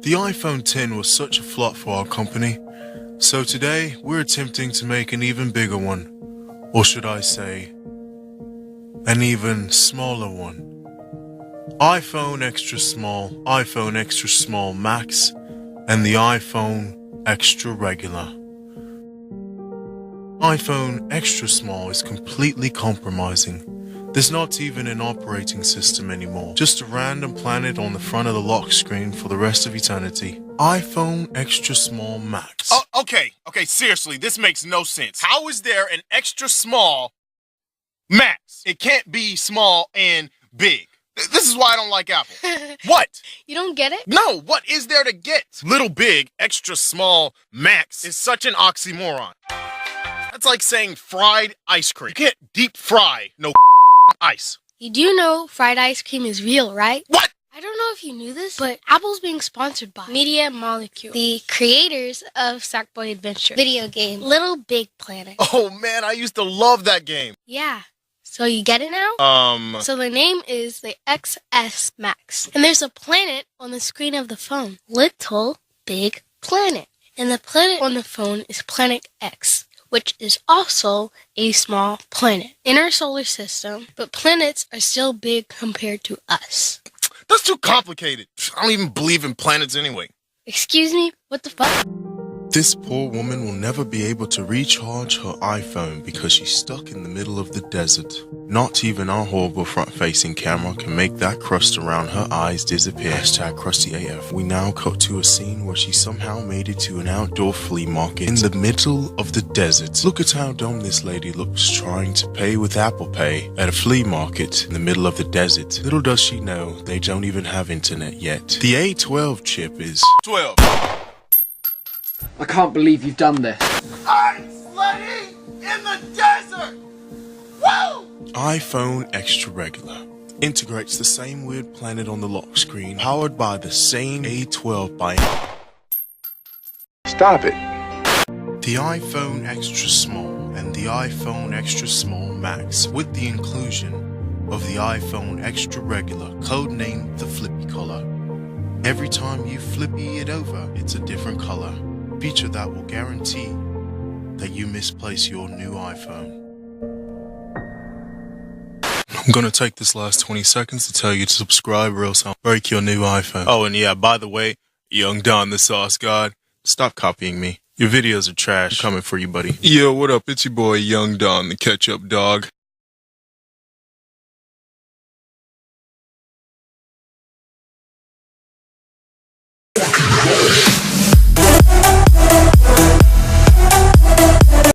The iPhone X was such a flop for our company, so today we're attempting to make an even bigger one, or should I say, an even smaller one. iPhone Extra Small Max, and the iPhone Extra Regular. iPhone Extra Small is completely compromising. There's not even an operating system anymore, just a random planet on the front of the lock screen for the rest of eternity. iPhone Extra Small Max. Oh, okay, seriously, this makes no sense. How is there an extra small Max? It can't be small and big. This is why I don't like Apple. What? You don't get it? No, what is there to get? Little big, extra small Max is such an oxymoron. That's like saying fried ice cream. You can't deep fry no ice. You do know fried ice cream is real, right? What? I don't know if you knew this, but Apple's being sponsored by Media Molecule, the creators of Sackboy Adventure video game Little Big Planet. Oh man, I used to love that game. Yeah. So you get it now? So the name is the XS Max. And there's a planet on the screen of the phone. Little Big Planet. And the planet on the phone is Planet X, which is also a small planet in our solar system, but planets are still big compared to us. That's too complicated. I don't even believe in planets anyway. Excuse me? What the fuck? This poor woman will never be able to recharge her iPhone because she's stuck in the middle of the desert. Not even our horrible front-facing camera can make that crust around her eyes disappear. #CrustyAF. We now cut to a scene where she somehow made it to an outdoor flea market in the middle of the desert. Look at how dumb this lady looks trying to pay with Apple Pay at a flea market in the middle of the desert. Little does she know, they don't even have internet yet. The A12 chip is 12. I can't believe you've done this. I'm sledding in the desert! Woo! iPhone Extra Regular. Integrates the same weird planet on the lock screen, powered by the same A12 by... Stop it. The iPhone Extra Small and the iPhone Extra Small Max, with the inclusion of the iPhone Extra Regular, codenamed the Flippy color. Every time you flippy it over, it's a different color. Feature that will guarantee that you misplace your new iPhone. I'm gonna take this last 20 seconds to tell you to subscribe or else I'll break your new iPhone. Oh, and yeah, by the way, Young Don the Sauce God, stop copying me. Your videos are trash. I'm coming for you, buddy. Yo, what up? It's your boy Young Don the Ketchup Dog.